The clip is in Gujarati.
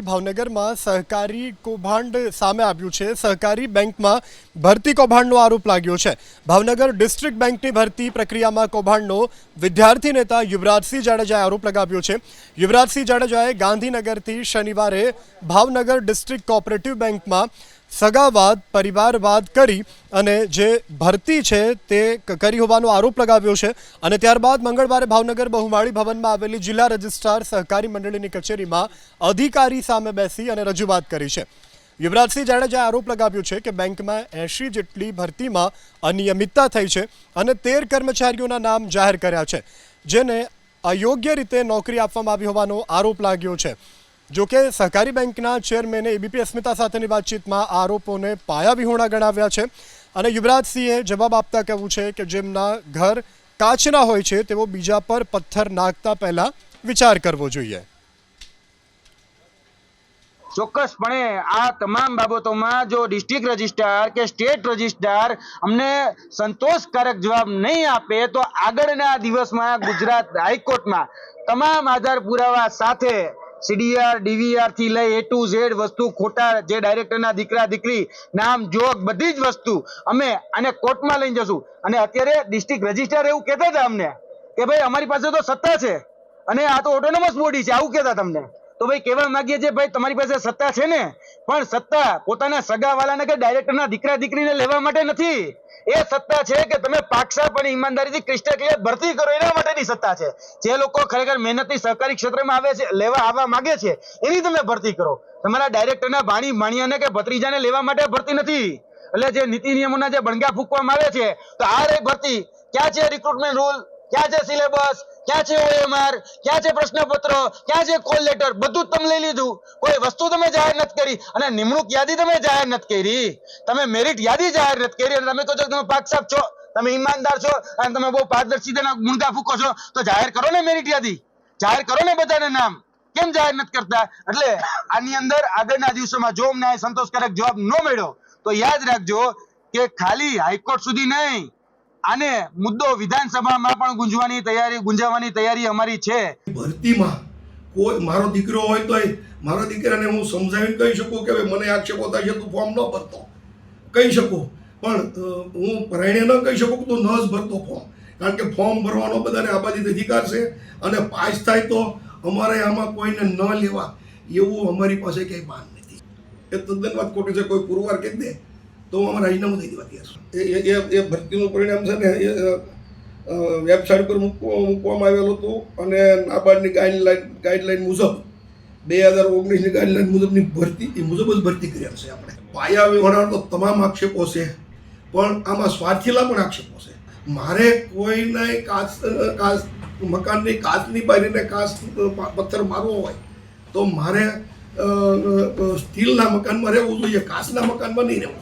ભાવનગરમાં સહકારી કૌભાંડ સામે આવ્યું છે। સહકારી બેંકમાં ભરતી કૌભાંડનો આરોપ લાગ્યો છે। ભાવનગર ડિસ્ટ્રિક્ટ બેંકની ભરતી પ્રક્રિયામાં કૌભાંડનો વિદ્યાર્થી નેતા યુવરાજસિંહ જાડેજાએ આરોપ લગાવ્યો છે। યુવરાજસિંહ જાડેજાએ ગાંધીનગરથી શનિવારે ભાવનગર ડિસ્ટ્રિક્ટ કોઓપરેટિવ બેંકમાં સગાવાદ પરિવારવાદ કરી અને જે ભરતી છે તે કરી હોવાનો આરોપ લગાવ્યો છે અને ત્યારબાદ મંગળવારે ભાવનગર બહુમાળી ભવનમાં આવેલી જિલ્લા રજિસ્ટ્રાર સહકારી મંડળીની કચેરીમાં અધિકારી સામે બેસી અને રજૂઆત કરી છે। યુવરાજસિંહ જાડેજાએ આરોપ લગાવ્યો છે કે બેંકમાં 80 જેટલી ભરતીમાં અનિયમિતતા થઈ છે અને 13 કર્મચારીઓના નામ જાહેર કર્યા છે, જેને અયોગ્ય રીતે નોકરી આપવામાં આવી હોવાનો આરોપ લાગ્યો છે। જો કે સહકારી બેંકના ચેરમેને એબીપી અસ્મિતા સાથેની વાતચીતમાં આરોપોને પાયાવિહોણા ગણાવ્યા છે અને યુવરાજસિંહે જવાબ આપતા કહ્યું છે કે જેમના ઘર કાચના હોય છે તેઓ બીજા પર પથ્થર નાખતા પહેલા વિચાર કરવો જોઈએ। ચોક્કસપણે આ તમામ બાબતોમાં જો ડિસ્ટ્રિક્ટ રજિસ્ટ્રાર કે સ્ટેટ રજિસ્ટ્રાર અમને સંતોષકારક જવાબ નહીં આપે તો આગળના દિવસમાં ગુજરાત હાઈકોર્ટમાં તમામ આધાર પુરાવા સાથે સીડીઆર ડીવીઆર થી લઈ A to Z વસ્તુ ખોટા જે ડાયરેક્ટરના દીકરા દીકરી નામ જોગ બધી જ વસ્તુ અમે આને કોર્ટમાં લઈને જશું। અને અત્યારે ડિસ્ટ્રિક્ટ રજિસ્ટ્રાર એવું કહેતા હતા અમને કે ભાઈ અમારી પાસે તો સત્તા છે અને આ તો ઓટોનોમસ બોડી છે, આવું કહેતા તમને। તો ભાઈ કહેવા માંગીએ છીએ ભાઈ તમારી પાસે સત્તા છે ને, પણ સત્તા પોતાના સગાવાલાને કે ડાયરેક્ટરના દીકરા દીકરીને લેવા માટે નથી। એ સત્તા છે કે તમે પાકસાપ અને ઈમાનદારીથી ક્રિસ્ટલ ક્લિયર ભરતી કરો, એના માટેની સત્તા છે। જે લોકો ખરેખર મહેનતથી સહકારી ક્ષેત્રમાં આવે છે, લેવા આવવા માંગે છે, એની તમે ભરતી કરો। તમારા ડાયરેક્ટરના ભાણી ભાણિયાને કે ભત્રીજાને લેવા માટે ભરતી નથી। એટલે જે નીતિ નિયમોના જે બણગા ફૂંકવામાં આવે છે તો આ રહી ભરતી। ક્યાં છે રિક્રુટમેન્ટ રૂલ, ક્યાં છે સિલેબસ, ક્યાં છે OMR, ક્યાં છે પ્રશ્નપત્ર, ક્યાં છે કોલ લેટર, બધું જ તમે લઈ લીધું। કોઈ વસ્તુ તમે જાહેર નથી કરી અને નિમણૂક યાદી તમે જાહેર નથી કરી, તમે મેરિટ યાદી જાહેર નથી કરી અને તમે કહો છો કે તમે પાકસાપ છો, તમે ઈમાનદાર છો અને તમે બહુ પારદર્શિતાના ગુણગા ફૂંકો છો, તો જાહેર કરો ને મેરિટ યાદી, જાહેર કરો ને બધાના નામ, કેમ જાહેર નથી કરતા? એટલે આની અંદર આગળના દિવસોમાં જો અમને સંતોષકારક જવાબ ન મળ્યો તો યાદ રાખજો કે ખાલી હાઈકોર્ટ સુધી નહીં, આને મુદ્દો વિધાનસભામાં પણ ગુંજવાની તૈયારી અમારી છે। ભરતીમાં કોઈ મારો દીકરો હોય તો મારા દીકરાને હું સમજાવીને કહી શકું કે મને આક્ષેપો થાય છે તું ફોર્મ ન ભરતો, કહી શકું, પણ હું પરાયણે ન કહી શકું કે તું ન જ ભરતો ફોર્મ, કારણ કે ફોર્મ ભરવાનો બધાને આબાદી અધિકાર છે અને પાસ થાય તો અમારે આમાં કોઈને ન લેવા એવું અમારી પાસે ક્યાંય માન નથી। એ તદ્દન વાત ખોટી છે। કોઈ પુરવાર કહી દે તો અમારે રાજીનામું થઈ દેવા તૈયાર છે। એ ભરતીનું પરિણામ છે ને એ વેબસાઇટ પર મૂકવામાં આવેલું હતું અને નાબાર્ડની ગાઈડલાઈન મુજબ 2019ની ગાઈડલાઈન મુજબની ભરતી એ મુજબ જ ભરતી કર્યા છે આપણે। પાયા વિહોણા તો તમામ આક્ષેપો છે, પણ આમાં સ્વાર્થીલા પણ આક્ષેપો છે। મારે કોઈને મકાનની કાચની બારીને પથ્થર મારવો હોય તો મારે સ્ટીલના મકાનમાં રહેવું જોઈએ, કાચના મકાનમાં નહીં રહેવું।